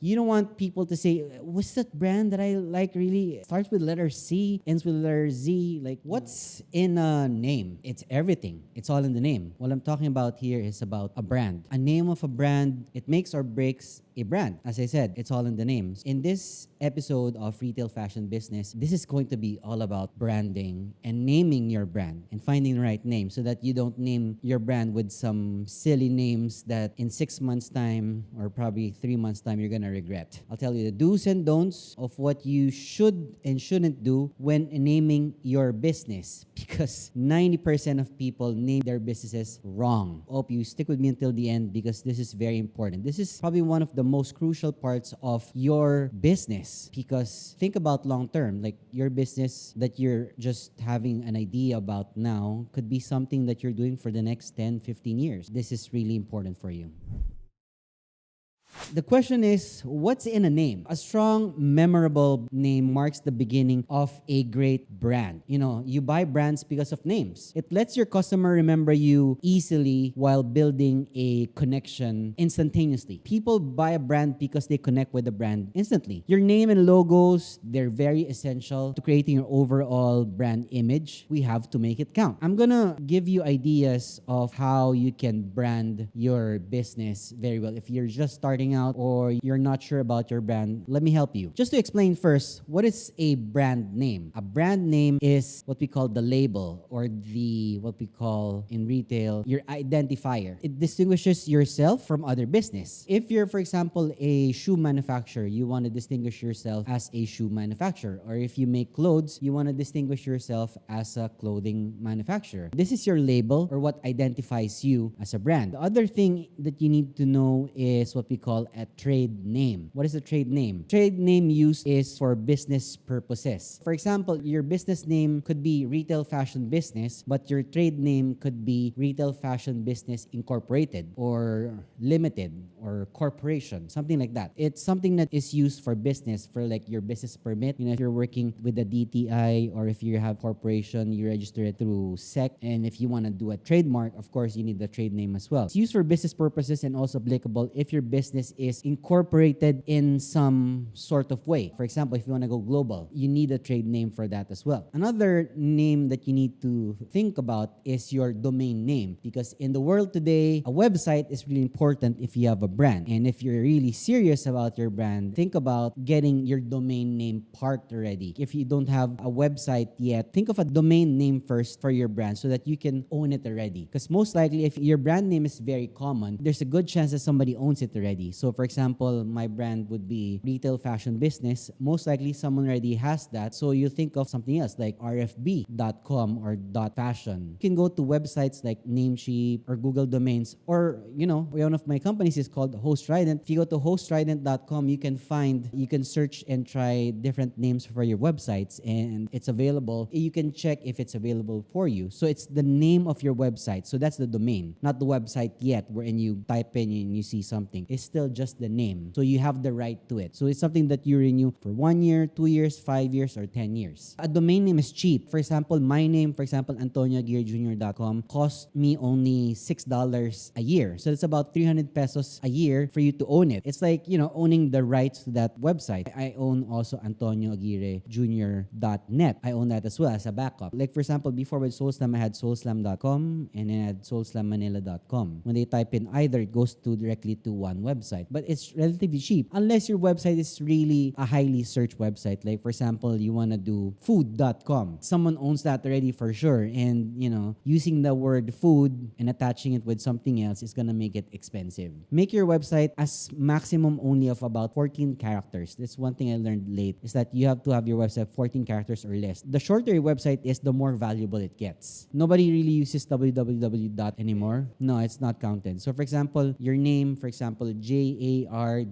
You don't want people to say, what's that brand that I like really? It starts with letter C, ends with letter Z. Like, what's in a name? It's everything. It's all in the name. What I'm talking about here is about a brand. A name of a brand, it makes or breaks a brand. As I said, it's all in the names. In this episode of Retail Fashion Business, this is going to be all about branding and naming your brand and finding the right name so that you don't name your brand with some silly names that in 6 months' time or probably 3 months' time you're gonna regret. I'll tell you the do's and don'ts of what you should and shouldn't do when naming your business because 90% of people name their businesses wrong. Hope you stick with me until the end because this is very important. This is probably one of the most crucial parts of your business because think about long term, like your business that you're just having an idea about now could be something that you're doing for the next 10, 15 years. This is really important for you. The question is, what's in a name? A strong, memorable name marks the beginning of a great brand. You know, you buy brands because of names. It lets your customer remember you easily while building a connection instantaneously. People buy a brand because they connect with the brand instantly. Your name and logos, they're very essential to creating your overall brand image. We have to make it count. I'm gonna give you ideas of how you can brand your business very well. If you're just starting out or you're not sure about your brand, let me help you. Just to explain first, what is a brand name? A brand name is what we call the label or what we call in retail, your identifier. It distinguishes yourself from other business. If you're, for example, a shoe manufacturer, you want to distinguish yourself as a shoe manufacturer. Or if you make clothes, you want to distinguish yourself as a clothing manufacturer. This is your label or what identifies you as a brand. The other thing that you need to know is what we call a trade name. What is a trade name? Trade name use is for business purposes. For example, your business name could be Retail Fashion Business, but your trade name could be Retail Fashion Business Incorporated or Limited or Corporation, something like that. It's something that is used for business, for like your business permit. You know, if you're working with the DTI or if you have corporation, you register it through SEC. And if you want to do a trademark, of course, you need the trade name as well. It's used for business purposes and also applicable if your business is incorporated in some sort of way. For example, if you want to go global, you need a trade name for that as well. Another name that you need to think about is your domain name because in the world today, a website is really important if you have a brand. And if you're really serious about your brand, think about getting your domain name part ready. If you don't have a website yet, think of a domain name first for your brand so that you can own it already. Because most likely, if your brand name is very common, there's a good chance that somebody owns it already. So for example, my brand would be Retail Fashion Business. Most likely someone already has that. So you think of something else like rfb.com or .fashion. You can go to websites like Namecheap or Google Domains or, you know, one of my companies is called Host Trident. If you go to hosttrident.com, you can search and try different names for your websites and it's available. You can check if it's available for you. So it's the name of your website. So that's the domain, not the website yet wherein you type in and you see something. It's still just the name. So you have the right to it. So it's something that you renew for 1 year, 2 years, 5 years, or 10 years. A domain name is cheap. For example, my name, AntonioAguirreJr.com cost me only $6 a year. So it's about 300 pesos a year for you to own it. It's like, you know, owning the rights to that website. I own also AntonioAguirreJr.net. I own that as well as a backup. Like for example, before with SoulSlam, I had soulslam.com and then I had soulslammanila.com. When they type in either, it goes directly to one website. But it's relatively cheap unless your website is really a highly searched website. Like for example, you want to do food.com. Someone owns that already for sure. And you know, using the word food and attaching it with something else is gonna make it expensive. Make your website as maximum only of about 14 characters. That's one thing I learned late is that you have to have your website 14 characters or less. The shorter your website is, the more valuable it gets. Nobody really uses www dot anymore. No, it's not counted. So for example, your name, for example, jardine.com.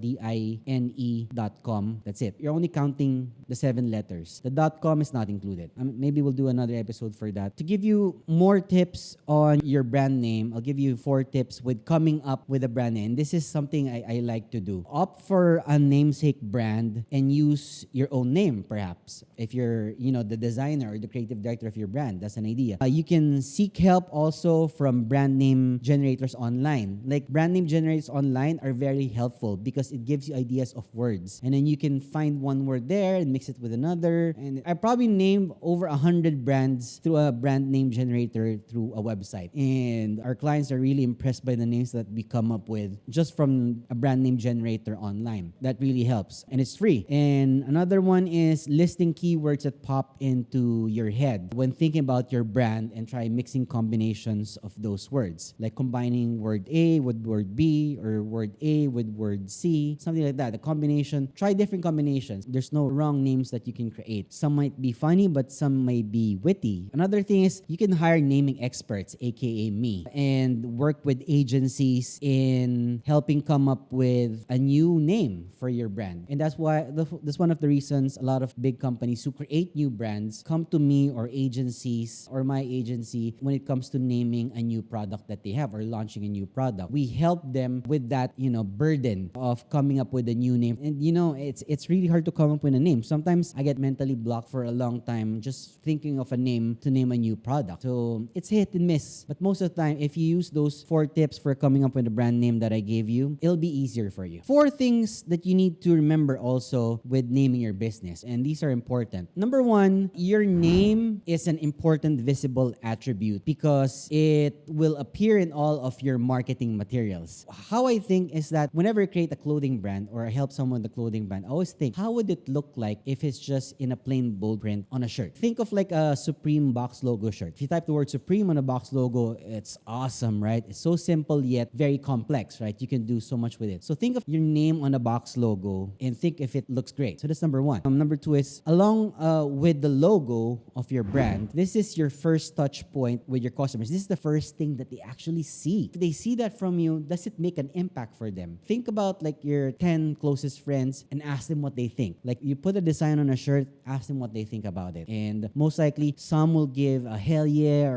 That's it. You're only counting the 7 letters. The .com is not included. Maybe we'll do another episode for that. To give you more tips on your brand name, I'll give you 4 tips with coming up with a brand name. This is something I like to do. Opt for a namesake brand and use your own name, perhaps. If you're, you know, the designer or the creative director of your brand, that's an idea. You can seek help also from brand name generators online. Like brand name generators online are very very helpful because it gives you ideas of words. And then you can find one word there and mix it with another. And I probably named over 100 brands through a brand name generator through a website. And our clients are really impressed by the names that we come up with just from a brand name generator online. That really helps. And it's free. And another one is listing keywords that pop into your head when thinking about your brand and try mixing combinations of those words. Like combining word A with word B or word A with word C, something like that. A combination. Try different combinations. There's no wrong names that you can create. Some might be funny, but some may be witty. Another thing is you can hire naming experts, aka me, and work with agencies in helping come up with a new name for your brand. And that's why that's one of the reasons a lot of big companies who create new brands come to me or agencies or my agency when it comes to naming a new product that they have or launching a new product. We help them with that, burden of coming up with a new name. And it's really hard to come up with a name. Sometimes I get mentally blocked for a long time just thinking of a name to name a new product. So it's hit and miss. But most of the time, if you use those 4 tips for coming up with a brand name that I gave you, it'll be easier for you. 4 things that you need to remember also with naming your business. And these are important. Number 1, your name is an important visible attribute because it will appear in all of your marketing materials. How I think is that whenever I create a clothing brand or I help someone with a clothing brand, I always think, how would it look like if it's just in a plain bold print on a shirt? Think of like a Supreme box logo shirt. If you type the word Supreme on a box logo, it's awesome, right? It's so simple yet very complex, right? You can do so much with it. So think of your name on a box logo and think if it looks great. So that's number 1. Number 2 is along with the logo of your brand, this is your first touch point with your customers. This is the first thing that they actually see. If they see that from you, does it make an impact for them? Think about like your 10 closest friends and ask them what they think. Like you put a design on a shirt, ask them what they think about it. And most likely some will give a hell yeah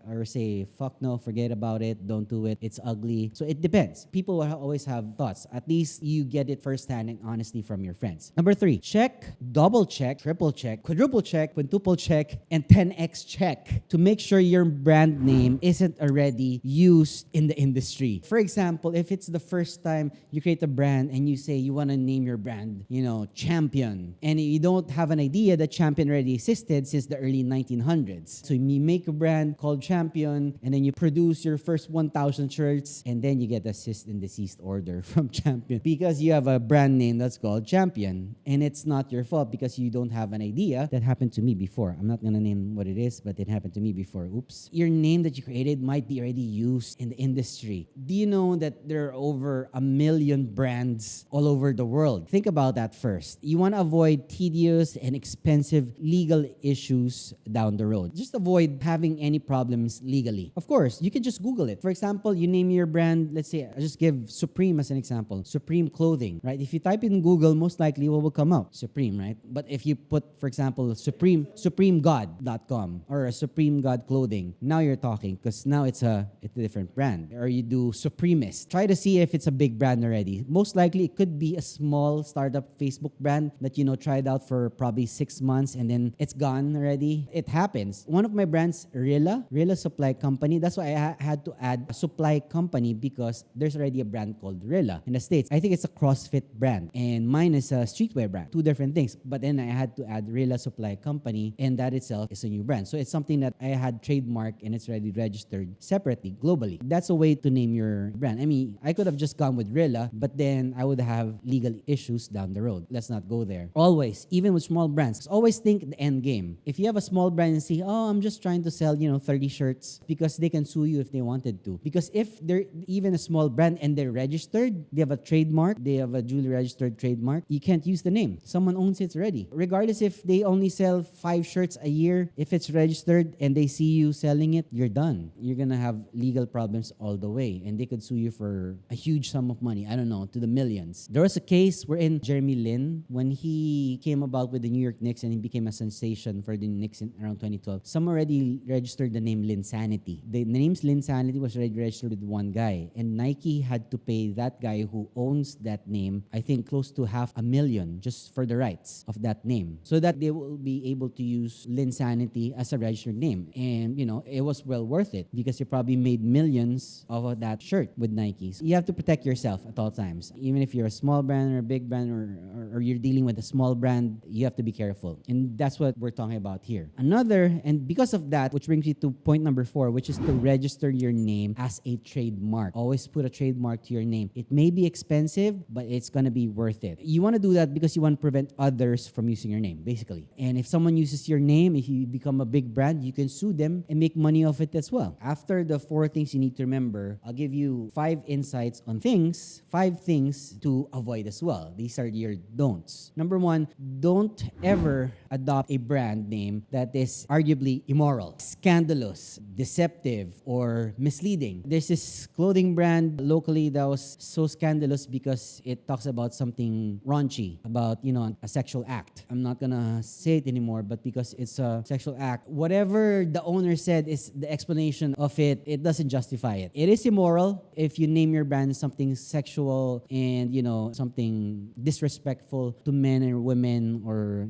or say fuck no, forget about it, don't do it, it's ugly. So it depends. People will always have thoughts. At least you get it firsthand and honestly from your friends. Number 3, check, double check, triple check, quadruple check, quintuple check, and 10x check to make sure your brand name isn't already used in the industry. For example, if it's the first time you create a brand and you say you want to name your brand, Champion, and you don't have an idea that Champion already existed since the early 1900s. So you make a brand called Champion and then you produce your first 1,000 shirts and then you get a cease and desist order from Champion because you have a brand name that's called Champion, and it's not your fault because you don't have an idea. That happened to me before. I'm not going to name what it is, but it happened to me before. Oops. Your name that you created might be already used in the industry. Do you know that there are over 1 million brands all over the world? Think about that first. You want to avoid tedious and expensive legal issues down the road. Just avoid having any problems legally. Of course, you can just Google it. For example, you name your brand, let's say, I just give Supreme as an example. Supreme clothing, right? If you type in Google, most likely what will come out? Supreme, right? But if you put, for example, supremegod.com or a Supreme God clothing, now you're talking because now it's a different brand. Or you do Supremist. Try to see if it's a big brand already. Most likely it could be a small startup Facebook brand that tried out for probably 6 months and then it's gone already. It happens. One of my brands, Rilla Supply Company. That's why I had to add a supply company because there's already a brand called Rilla in the States. I think it's a CrossFit brand and mine is a streetwear brand. 2 different things. But then I had to add Rilla Supply Company and that itself is a new brand. So it's something that I had trademarked and it's already registered separately, globally. That's a way to name your brand. I mean, I could have just gone with Rilla, but then I would have legal issues down the road. Let's not go there. Always, even with small brands, always think the end game. If you have a small brand and say, I'm just trying to sell, 30 shirts, because they can sue you if they wanted to. Because if they're even a small brand and they're registered, they have a trademark, they have a duly registered trademark, you can't use the name. Someone owns it already. Regardless if they only sell 5 shirts a year, if it's registered and they see you selling it, you're done. You're gonna have legal problems all the way and they could sue you for a huge sum of money. I don't know, to the millions. There was a case wherein Jeremy Lin, when he came about with the New York Knicks and he became a sensation for the Knicks in around 2012, some already registered the name Linsanity. The name's Linsanity was already registered with one guy, and Nike had to pay that guy who owns that name, I think close to $500,000 just for the rights of that name, so that they will be able to use Linsanity as a registered name. And it was well worth it because you probably made millions of that shirt with Nike. So you have to protect yourself at all times. Even if you're a small brand or a big brand, or you're dealing with a small brand, you have to be careful. And that's what we're talking about here. Another, and because of that, which brings me to point number 4, which is to register your name as a trademark. Always put a trademark to your name. It may be expensive, but it's going to be worth it. You want to do that because you want to prevent others from using your name, basically. And if someone uses your name, if you become a big brand, you can sue them and make money off it as well. After the 4 things you need to remember, I'll give you 5 insights on 5 things to avoid as well. These are your don'ts. Number 1, don't ever adopt a brand name that is arguably immoral, scandalous, deceptive, or misleading. There's this clothing brand locally that was so scandalous because it talks about something raunchy, about, a sexual act. I'm not gonna say it anymore, but because it's a sexual act, whatever the owner said is the explanation of it, it doesn't justify it. It is immoral if you name your brand something sexual and, something disrespectful to men or women or,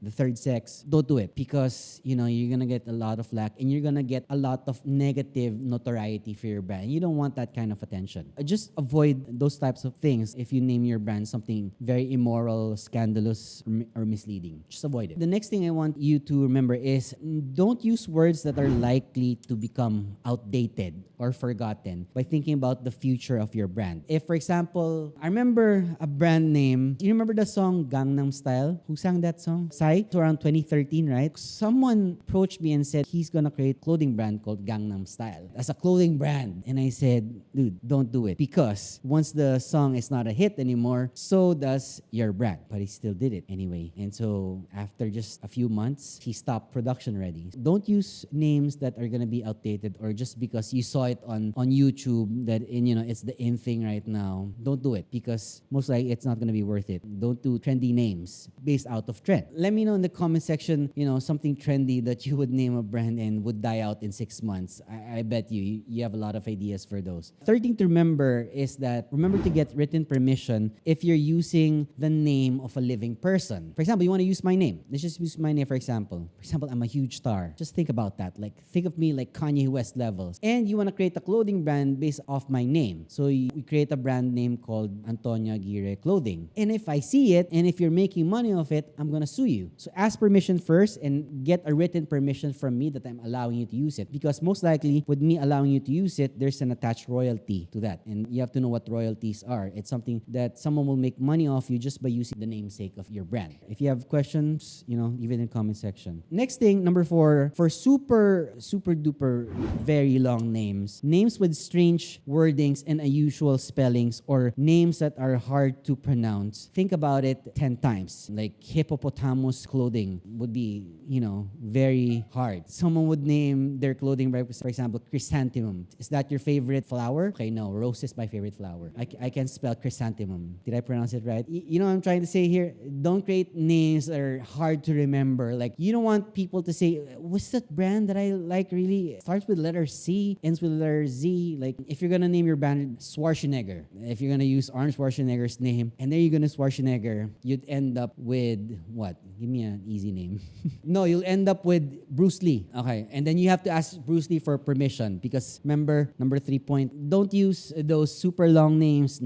the third sex. Don't do it because, you're gonna get a lot of flack and you're gonna get a lot of negative notoriety for your brand. You don't want that kind of attention. Just avoid those types of things if you name your brand something very immoral, scandalous, or misleading. Just avoid it. The next thing I want you to remember is don't use words that are likely to become outdated or forgotten by thinking about the future of your brand. If, for example, I remember a brand name. Do you remember the song Gangnam Style? Who sang that song? Psy? It's around 2013, right? Someone approached me and said he's gonna create a clothing brand called Gangnam Style as a clothing brand. And I said, dude, don't do it. Because once the song is not a hit anymore, so does your brand. But he still did it anyway. And so after just a few months, he stopped production already. Don't use names that are gonna be outdated or just because you saw it on YouTube that it's the in thing right now. Don't do it because most likely it's not gonna be worth it. Don't do trendy names based out of trend. Let me know in the comment section, something trendy that you would name a brand and would die out in 6 months. I bet you have a lot of ideas for those. Third thing to remember is that remember to get written permission if you're using the name of a living person. For example, you want to use my name. Let's just use my name for example. For example, I'm a huge star. Just think about that. Like think of me like Kanye West levels. And you want to create a clothing brand based off my name. So we create a brand name called Antonio Aguirre Clothing. And if I see it and if you're making money off it, I'm going to sue you. So ask permission first and get a written permission from me that I'm allowing you to use it. Because most likely with me allowing you to use it, there's an attached royalty to that. And you have to know what royalties are. It's something that someone will make money off you just by using the namesake of your brand. If you have questions, leave it in the comment section. Next thing, number 4, for super duper very long names with strange wordings and unusual spellings or names that are hard to pronounce, think about it 10 times. Like hippopotamus clothing would be, very hard. Someone would name their clothing brand, for example, chrysanthemum. Is that your favorite flower? Okay, no, rose is my favorite flower. I can spell chrysanthemum. Did I pronounce it right? You know what I'm trying to say here? Don't create names that are hard to remember. Like, you don't want people to say, what's that brand that I like really? It starts with letter C, ends with letter Z. Like, if you're gonna name your brand Schwarzenegger, if you're gonna use Arnold Schwarzenegger's name, and then you're gonna Schwarzenegger, you'd end up with what? Give me an easy name. No, you'll end up with Bruce Lee. Okay, and then you have to ask Bruce Lee for permission because remember, number 3 point, don't use those super long names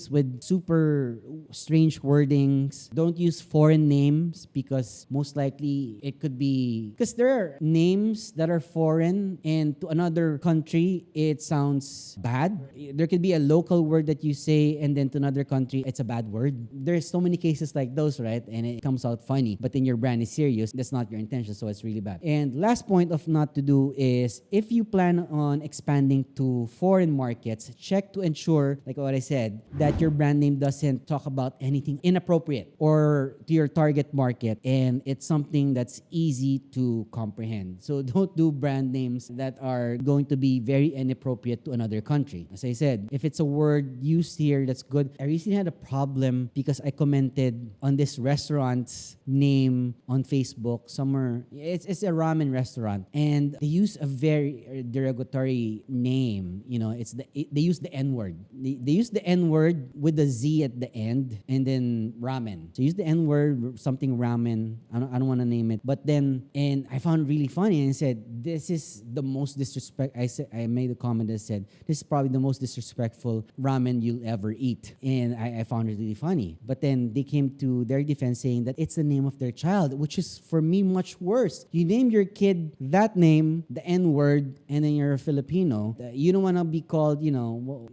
with super strange wordings. Don't use foreign names because most likely it could be, because there are names that are foreign and to another country it sounds bad. There could be a local word that you say and then to another country it's a bad word. There's so many cases like those, right? And it comes out funny, but then your brand is serious. That's not your intention, so it's really bad. And last point of not to do is if you plan on expanding to foreign markets, check to ensure, like what I said, that your brand name doesn't talk about anything inappropriate or to your target market and it's something that's easy to comprehend. So don't do brand names that are going to be very inappropriate to another country. As I said, if it's a word used here that's good. I recently had a problem because I commented on this restaurant's name on Facebook somewhere. It's a ramen restaurant and they use a very derogatory name. They use the N-word. They use the N-word with the Z at the end and then ramen. So use the N-word, something ramen. I don't want to name it. But then, and I found it really funny and said, this is the most disrespect. I made a comment that said, this is probably the most disrespectful ramen you'll ever eat. And I found it really funny. But then they came to their defense saying that it's the name of their child, which is for me much worse. You name your kid that name, the N word, and then you're a Filipino. You don't want to be called,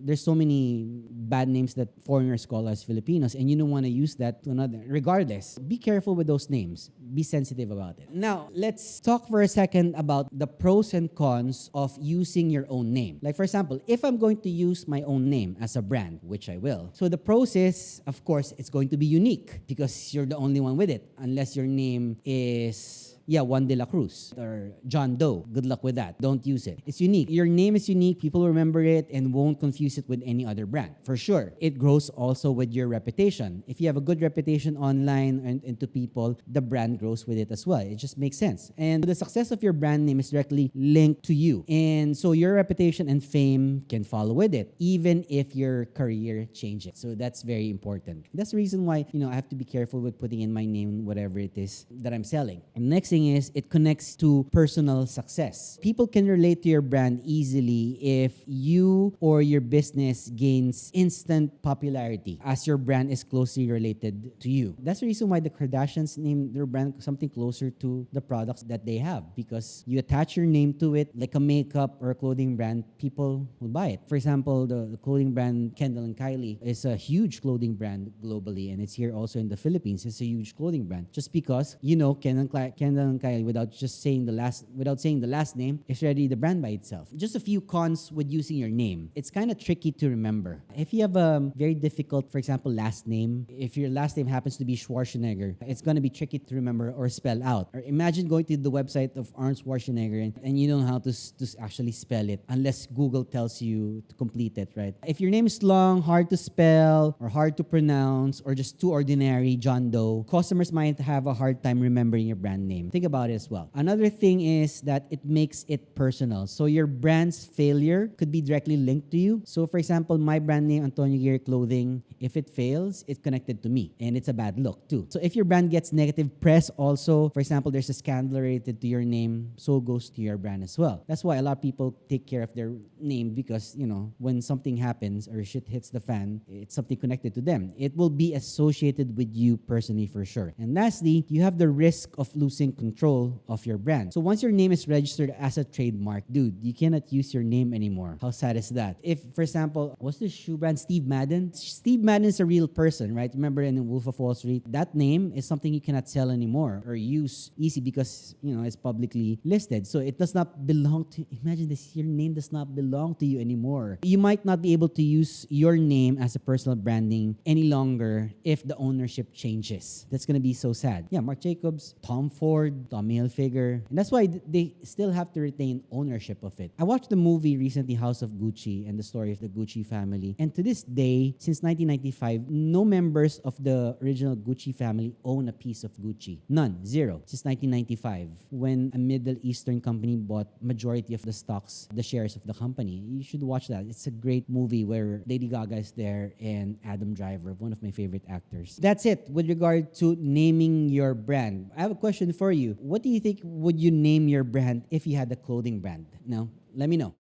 there's so many bad names that foreigners call us Filipinos, and you don't want to use that to another. Regardless, be careful with those names. Be sensitive about it. Now, let's talk for a second about the pros and cons of using your own name. Like, for example, if I'm going to use my own name as a brand, which I will. So the pros is, of course, it's going to be unique because you're the only one with it, unless your name is Juan de la Cruz or John Doe. Good luck with that. Don't use it. It's unique. Your name is unique. People remember it and won't confuse it with any other brand. For sure. It grows also with your reputation. If you have a good reputation online and to people, the brand grows with it as well. It just makes sense. And the success of your brand name is directly linked to you. And so your reputation and fame can follow with it, even if your career changes. So that's very important. That's the reason why, I have to be careful with putting in my name, whatever it is that I'm selling. And next thing is, it connects to personal success. People can relate to your brand easily if you or your business gains instant popularity as your brand is closely related to you. That's the reason why the Kardashians named their brand something closer to the products that they have, because you attach your name to it, like a makeup or a clothing brand, people will buy it. For example, the clothing brand Kendall and Kylie is a huge clothing brand globally, and it's here also in the Philippines. It's a huge clothing brand. Just because, Kendall and Kylie without saying the last name, it's already the brand by itself. Just a few cons with using your name. It's kind of tricky to remember. If you have a very difficult, for example, last name, if your last name happens to be Schwarzenegger, it's going to be tricky to remember or spell out. Or imagine going to the website of Arnold Schwarzenegger and you don't know how to actually spell it unless Google tells you to complete it, right? If your name is long, hard to spell, or hard to pronounce, or just too ordinary, John Doe, customers might have a hard time remembering your brand name. Think about it as well. Another thing is that it makes it personal. So your brand's failure could be directly linked to you. So for example, my brand name, Antonio Aguirre Clothing, if it fails, it's connected to me. And it's a bad look too. So if your brand gets negative press also, for example, there's a scandal related to your name, so goes to your brand as well. That's why a lot of people take care of their name because, when something happens or shit hits the fan, it's something connected to them. It will be associated with you personally for sure. And lastly, you have the risk of losing control of your brand. So once your name is registered as a trademark, dude, you cannot use your name anymore. How sad is that? If, for example, what's the shoe brand? Steve Madden? Steve Madden is a real person, right? Remember in Wolf of Wall Street? That name is something you cannot sell anymore or use easy because, it's publicly listed. So it does not belong to, imagine this, your name does not belong to you anymore. You might not be able to use your name as a personal branding any longer if the ownership changes. That's going to be so sad. Yeah, Marc Jacobs, Tom Ford, Tommy Hilfiger. And that's why they still have to retain ownership of it. I watched the movie recently, House of Gucci, and the story of the Gucci family. And to this day, since 1995, no members of the original Gucci family own a piece of Gucci. None. Zero. Since 1995, when a Middle Eastern company bought majority of the stocks, the shares of the company. You should watch that. It's a great movie where Lady Gaga is there and Adam Driver, one of my favorite actors. That's it with regard to naming your brand. I have a question for you. What do you think would you name your brand if you had a clothing brand? Now, let me know.